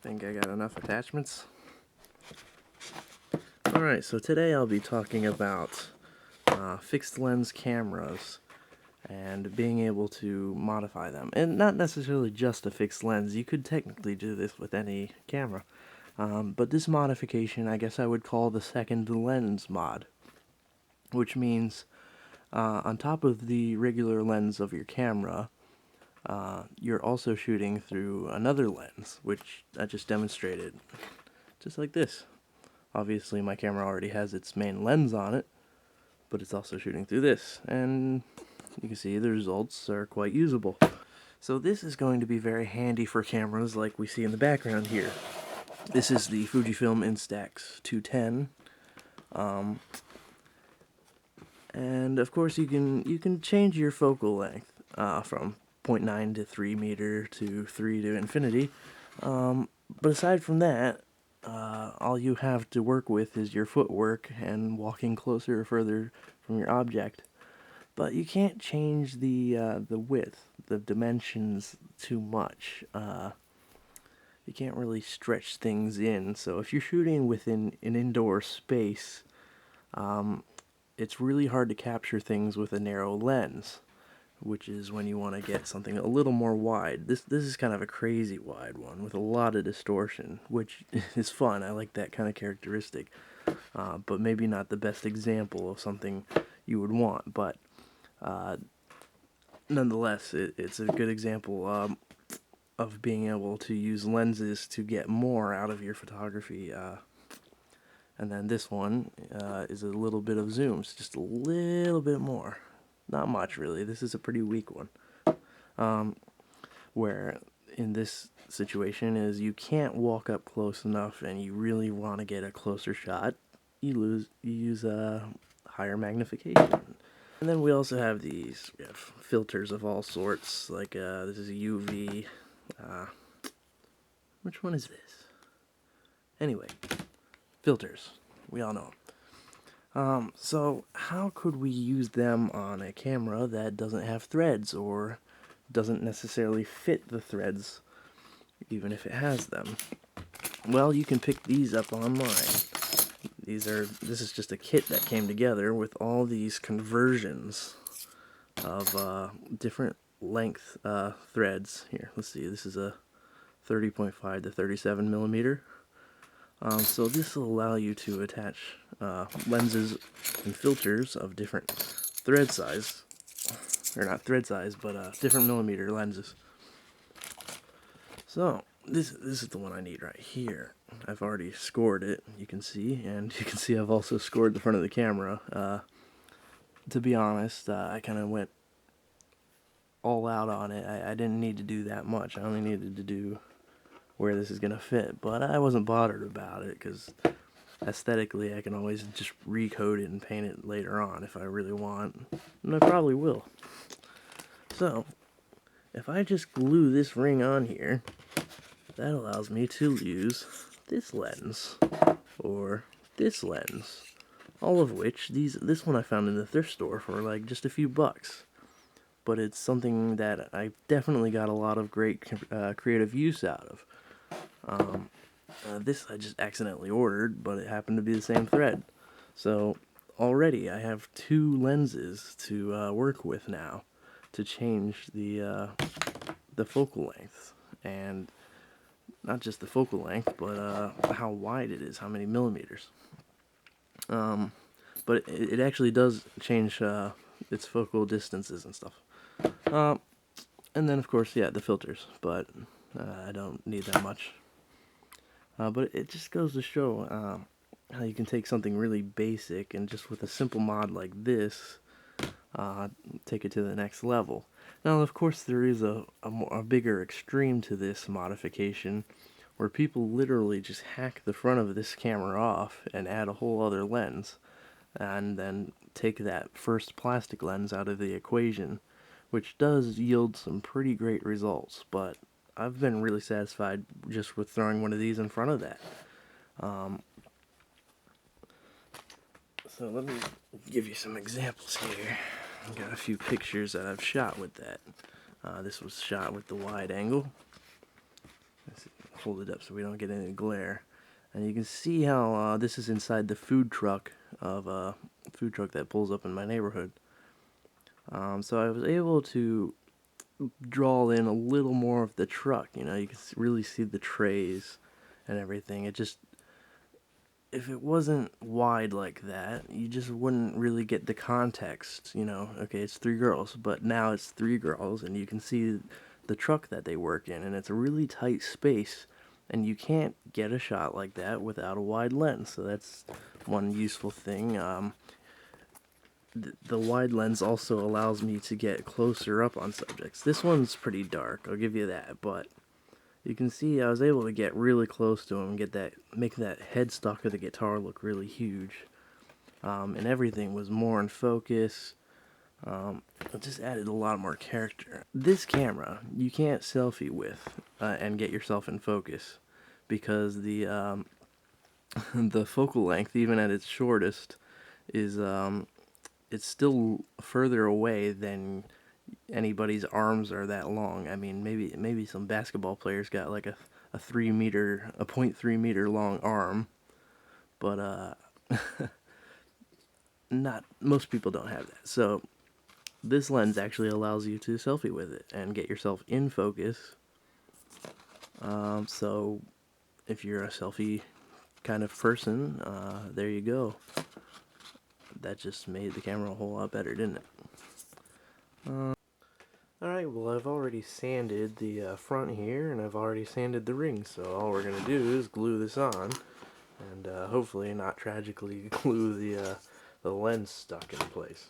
think I got enough attachments. Alright, so today I'll be talking about fixed lens cameras and being able to modify them. And not necessarily just a fixed lens, you could technically do this with any camera. But this modification, I guess I would call the second lens mod, which means on top of the regular lens of your camera, you're also shooting through another lens, which I just demonstrated, just like this. Obviously my camera already has its main lens on it, but it's also shooting through this, and you can see the results are quite usable. So this is going to be very handy for cameras like we see in the background here. This is the Fujifilm Instax 210, and of course you can change your focal length from 0.9 to 3 meter to 3 to infinity, but aside from that, all you have to work with is your footwork and walking closer or further from your object. But you can't change the width, the dimensions too much. You can't really stretch things in. So if you're shooting within an indoor space, it's really hard to capture things with a narrow lens, which is when you want to get something a little more wide. This is kind of a crazy wide one with a lot of distortion, which is fun. I like that kind of characteristic, but maybe not the best example of something you would want. But nonetheless, it's a good example of being able to use lenses to get more out of your photography. And then this one is a little bit of zooms, just a little bit more. Not much, really. This is a pretty weak one. Where in this situation is you can't walk up close enough and you really want to get a closer shot, you use a higher magnification. And then we also have these filters of all sorts, like this is a UV. Which one is this? Anyway, filters. We all know them. So how could we use them on a camera that doesn't have threads or doesn't necessarily fit the threads, even if it has them? Well, you can pick these up online. This is just a kit that came together with all these conversions of different length threads. Here, let's see, this is a 30.5 to 37 millimeter. So this will allow you to attach lenses and filters of different thread size, or not thread size, but different millimeter lenses. So this is the one I need right here. I've already scored it, you can see, and you can see I've also scored the front of the camera. To be honest, I kind of went all out on it. I didn't need to do that much. I only needed to do where this is going to fit, but I wasn't bothered about it because aesthetically I can always just recode it and paint it later on if I really want, and I probably will. So if I just glue this ring on here, that allows me to use this lens or this lens, all of which this one I found in the thrift store for like just a few bucks, but it's something that I definitely got a lot of great creative use out of. This I just accidentally ordered, but it happened to be the same thread. So already I have two lenses to work with now to change the focal length, and not just the focal length, but how wide it is, how many millimeters. But it actually does change its focal distances and stuff. And then of course, yeah, the filters, but I don't need that much. But it just goes to show how you can take something really basic and just with a simple mod like this, take it to the next level. Now, of course, there is a bigger extreme to this modification, where people literally just hack the front of this camera off and add a whole other lens, and then take that first plastic lens out of the equation, which does yield some pretty great results, but I've been really satisfied just with throwing one of these in front of that. So let me give you some examples here. I've got a few pictures that I've shot with that. This was shot with the wide angle. hold it up so we don't get any glare. And you can see how this is inside the food truck of a food truck that pulls up in my neighborhood. So I was able to draw in a little more of the truck. You know, you can really see the trays and everything. It just, if it wasn't wide like that, you just wouldn't really get the context. You know, okay, it's 3 girls, but now it's 3 girls, and you can see the truck that they work in, and it's a really tight space, and you can't get a shot like that without a wide lens. So that's one useful thing. The wide lens also allows me to get closer up on subjects. This one's pretty dark, I'll give you that, but you can see I was able to get really close to him, make that headstock of the guitar look really huge. And everything was more in focus. It just added a lot more character. This camera, you can't selfie with and get yourself in focus, because the the focal length, even at its shortest, is it's still further away than anybody's arms are that long. I mean, maybe some basketball players got like a 0.3 meter long arm, but not most people don't have that. So this lens actually allows you to selfie with it and get yourself in focus. So if you're a selfie kind of person, there you go. That just made the camera a whole lot better, didn't it? Alright, well, I've already sanded the front here, and I've already sanded the rings, so all we're going to do is glue this on, and hopefully not tragically glue the lens stuck in place.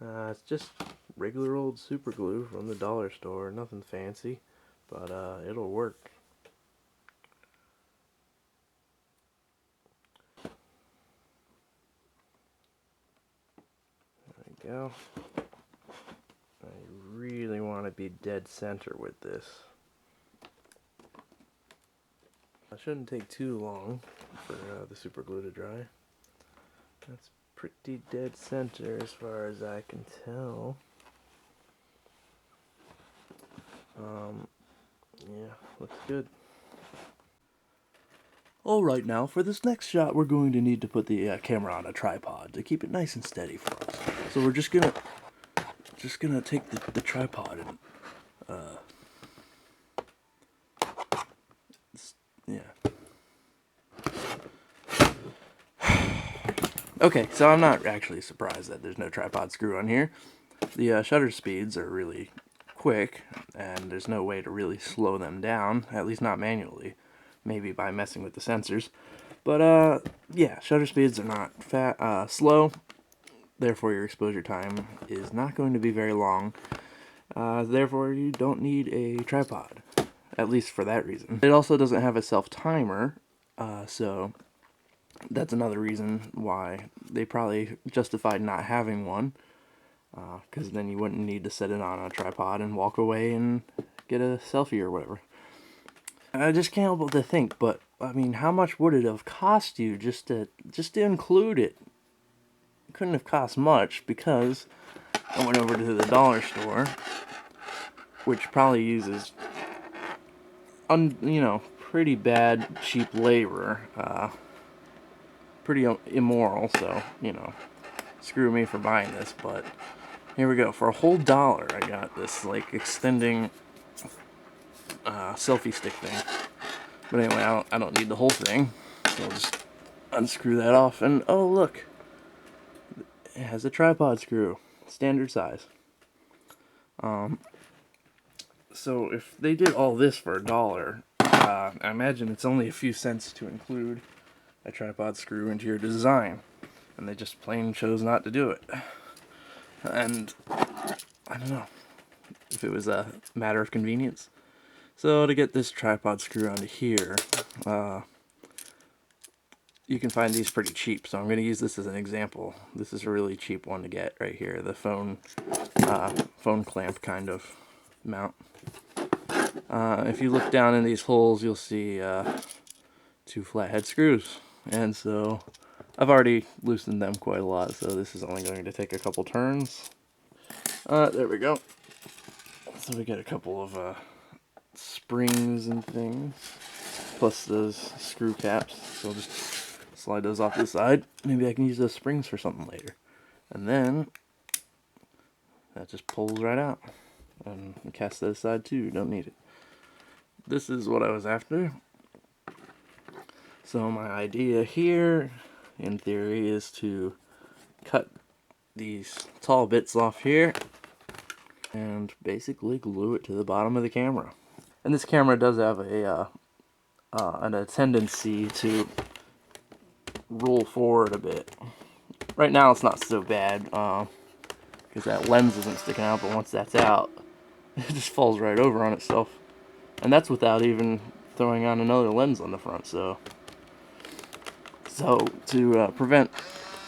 It's just regular old super glue from the dollar store, nothing fancy, but it'll work. There we go. I really want to be dead center with this. It shouldn't take too long for the super glue to dry. That's pretty dead center as far as I can tell. Yeah, looks good. Alright, now for this next shot we're going to need to put the camera on a tripod to keep it nice and steady for us. So we're just gonna take the tripod and yeah. Okay, so I'm not actually surprised that there's no tripod screw on here. The shutter speeds are really quick, and there's no way to really slow them down, at least not manually. Maybe by messing with the sensors. But yeah, shutter speeds are not slow. Therefore, your exposure time is not going to be very long. Therefore, you don't need a tripod, at least for that reason. It also doesn't have a self-timer, so that's another reason why they probably justified not having one, because then you wouldn't need to set it on a tripod and walk away and get a selfie or whatever. I just can't help but to think, but I mean, how much would it have cost you just to include it? It couldn't have cost much, because I went over to the dollar store, which probably uses pretty bad cheap labor, pretty immoral, so screw me for buying this. But here we go, for a whole $1 I got this like extending selfie stick thing. But anyway, I don't need the whole thing, so I'll just unscrew that off, and oh look, it has a tripod screw, standard size. So if they did all this for $1, I imagine it's only a few cents to include a tripod screw into your design, and they just plain chose not to do it. And I don't know if it was a matter of convenience. So to get this tripod screw onto here, you can find these pretty cheap, so I'm going to use this as an example. This is a really cheap one to get right here, the phone clamp kind of mount. If you look down in these holes, you'll see 2 flathead screws, and so I've already loosened them quite a lot, so this is only going to take a couple turns. There we go. So we get a couple of springs and things. plus those screw caps. So I'll just slide those off the side. Maybe I can use those springs for something later. And then that just pulls right out. And cast that aside too, don't need it. This is what I was after. So my idea here, in theory, is to cut these tall bits off here and basically glue it to the bottom of the camera. And this camera does have a tendency to roll forward a bit. Right now it's not so bad because that lens isn't sticking out, but once that's out, it just falls right over on itself. And that's without even throwing on another lens on the front. So to prevent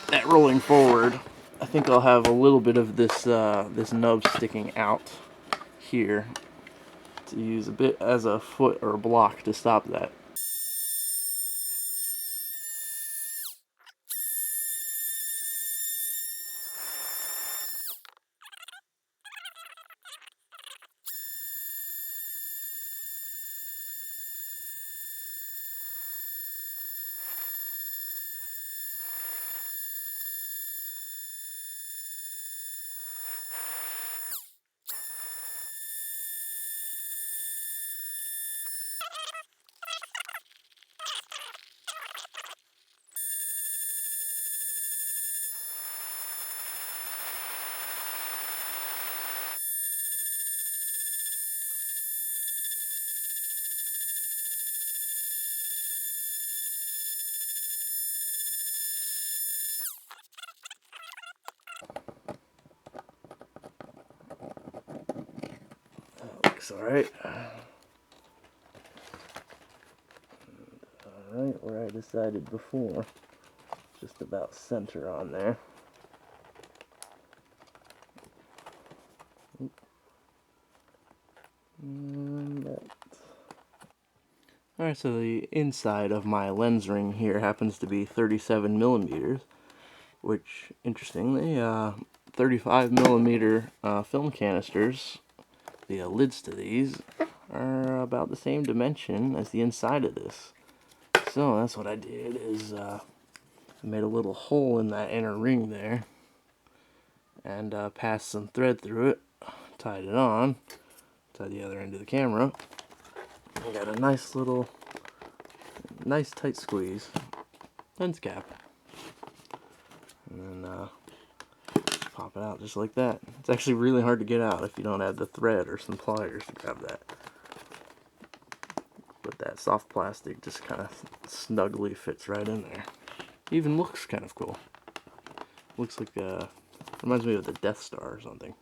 that rolling forward, I think I'll have a little bit of this this nub sticking out here to use a bit as a foot or a block to stop that. Looks alright. Alright, where I decided before, just about center on there. Alright, so the inside of my lens ring here happens to be 37 millimeters, which, interestingly, 35 millimeter film canisters, the lids to these, are about the same dimension as the inside of this. So that's what I did, is I made a little hole in that inner ring there, and passed some thread through it, tied it on, tied the other end of the camera, and got a nice little, nice tight squeeze lens cap. And then pop it out just like that. It's actually really hard to get out if you don't have the thread or some pliers to grab that. But that soft plastic just kind of snugly fits right in there. Even looks kind of cool. Looks like, reminds me of the Death Star or something.